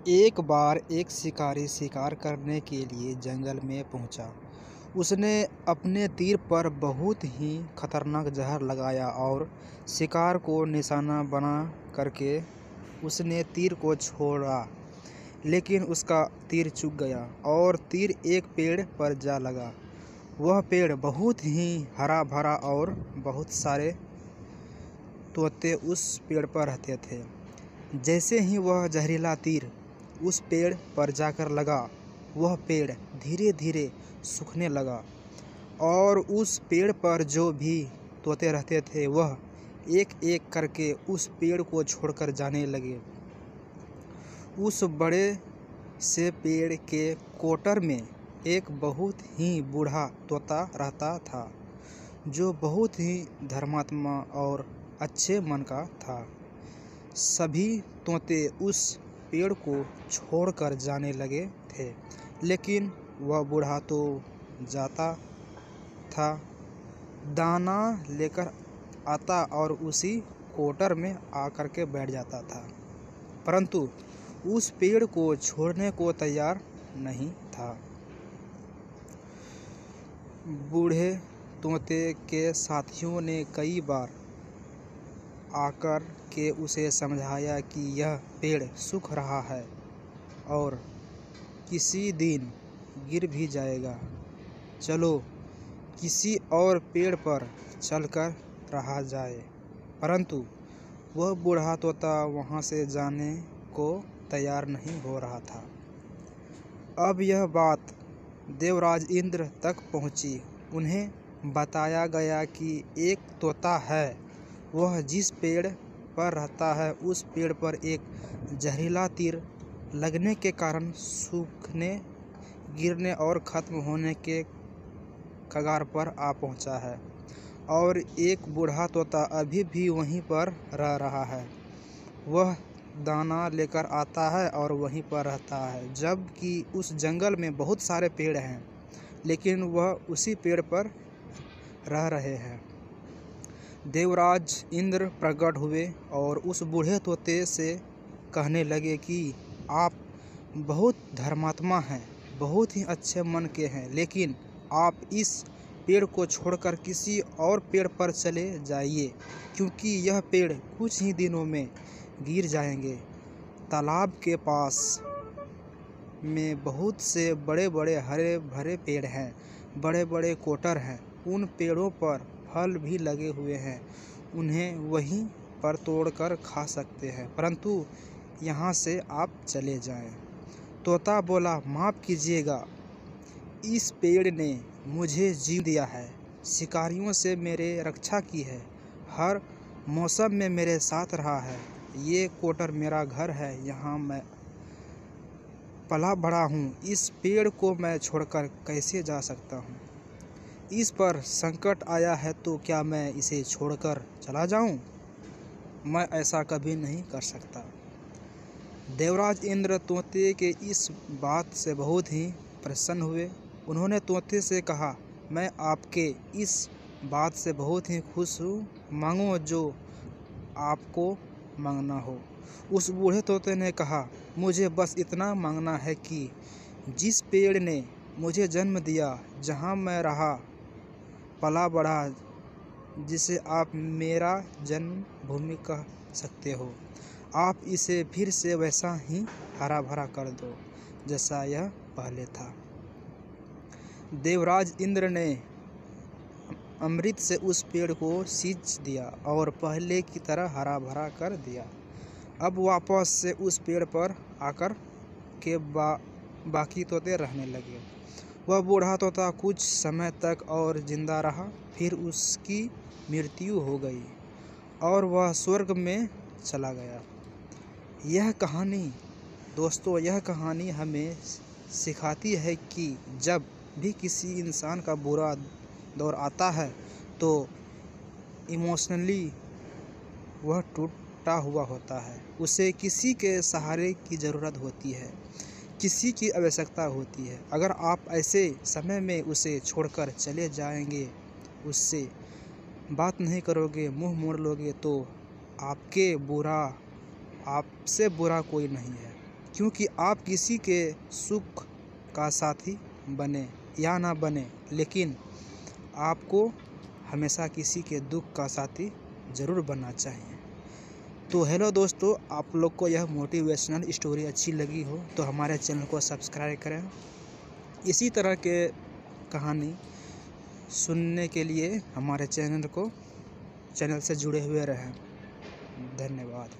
एक बार एक शिकारी शिकार करने के लिए जंगल में पहुंचा। उसने अपने तीर पर बहुत ही खतरनाक जहर लगाया और शिकार को निशाना बना करके उसने तीर को छोड़ा। लेकिन उसका तीर चूक गया और तीर एक पेड़ पर जा लगा। वह पेड़ बहुत ही हरा भरा और बहुत सारे तोते उस पेड़ पर रहते थे। जैसे ही वह जहरीला तीर उस पेड़ पर जाकर लगा, वह पेड़ धीरे धीरे सूखने लगा और उस पेड़ पर जो भी तोते रहते थे वह एक एक करके उस पेड़ को छोड़कर जाने लगे। उस बड़े से पेड़ के कोटर में एक बहुत ही बूढ़ा तोता रहता था, जो बहुत ही धर्मात्मा और अच्छे मन का था। सभी तोते उस पेड़ को छोड़कर जाने लगे थे, लेकिन वह बूढ़ा तो जाता था, दाना लेकर आता और उसी कोटर में आकर के बैठ जाता था, परंतु उस पेड़ को छोड़ने को तैयार नहीं था। बूढ़े तोते के साथियों ने कई बार आकर के उसे समझाया कि यह पेड़ सूख रहा है और किसी दिन गिर भी जाएगा, चलो किसी और पेड़ पर चलकर रहा जाए। परंतु वह बूढ़ा तोता वहां से जाने को तैयार नहीं हो रहा था। अब यह बात देवराज इंद्र तक पहुंची। उन्हें बताया गया कि एक तोता है, वह जिस पेड़ पर रहता है उस पेड़ पर एक जहरीला तीर लगने के कारण सूखने, गिरने और खत्म होने के कगार पर आ पहुंचा है, और एक बूढ़ा तोता अभी भी वहीं पर रह रहा है। वह दाना लेकर आता है और वहीं पर रहता है, जबकि उस जंगल में बहुत सारे पेड़ हैं, लेकिन वह उसी पेड़ पर रह रहे हैं। देवराज इंद्र प्रकट हुए और उस बूढ़े तोते से कहने लगे कि आप बहुत धर्मात्मा हैं, बहुत ही अच्छे मन के हैं, लेकिन आप इस पेड़ को छोड़कर किसी और पेड़ पर चले जाइए, क्योंकि यह पेड़ कुछ ही दिनों में गिर जाएंगे। तालाब के पास में बहुत से बड़े बड़े हरे भरे पेड़ हैं, बड़े बड़े कोटर हैं, उन पेड़ों पर फल भी लगे हुए हैं, उन्हें वहीं पर तोड़कर खा सकते हैं, परंतु यहाँ से आप चले जाएं। तोता बोला, माफ़ कीजिएगा, इस पेड़ ने मुझे जीवन दिया है, शिकारियों से मेरे रक्षा की है, हर मौसम में मेरे साथ रहा है, ये कोटर मेरा घर है, यहाँ मैं पला बड़ा हूँ, इस पेड़ को मैं छोड़कर कैसे जा सकता हूँ? इस पर संकट आया है तो क्या मैं इसे छोड़कर चला जाऊँ? मैं ऐसा कभी नहीं कर सकता। देवराज इंद्र तोते के इस बात से बहुत ही प्रसन्न हुए। उन्होंने तोते से कहा, मैं आपके इस बात से बहुत ही खुश हूँ, मांगो जो आपको मांगना हो। उस बूढ़े तोते ने कहा, मुझे बस इतना मांगना है कि जिस पेड़ ने मुझे जन्म दिया, जहाँ मैं रहा पला बढ़ा, जिसे आप मेरा जन्मभूमि कह सकते हो, आप इसे फिर से वैसा ही हरा भरा कर दो जैसा यह पहले था। देवराज इंद्र ने अमृत से उस पेड़ को सींच दिया और पहले की तरह हरा भरा कर दिया। अब वापस से उस पेड़ पर आकर के बाकी तोते रहने लगे। वह बूढ़ा तोता कुछ समय तक और जिंदा रहा, फिर उसकी मृत्यु हो गई और वह स्वर्ग में चला गया। यह कहानी दोस्तों, यह कहानी हमें सिखाती है कि जब भी किसी इंसान का बुरा दौर आता है तो इमोशनली वह टूटा हुआ होता है, उसे किसी के सहारे की ज़रूरत होती है, किसी की आवश्यकता होती है। अगर आप ऐसे समय में उसे छोड़कर चले जाएंगे, उससे बात नहीं करोगे, मुंह मोड़ लोगे, तो आपसे बुरा कोई नहीं है। क्योंकि आप किसी के सुख का साथी बने या ना बने, लेकिन आपको हमेशा किसी के दुख का साथी ज़रूर बनना चाहिए। तो हेलो दोस्तों, आप लोग को यह मोटिवेशनल स्टोरी अच्छी लगी हो तो हमारे चैनल को सब्सक्राइब करें। इसी तरह के कहानी सुनने के लिए हमारे चैनल से जुड़े हुए रहें। धन्यवाद।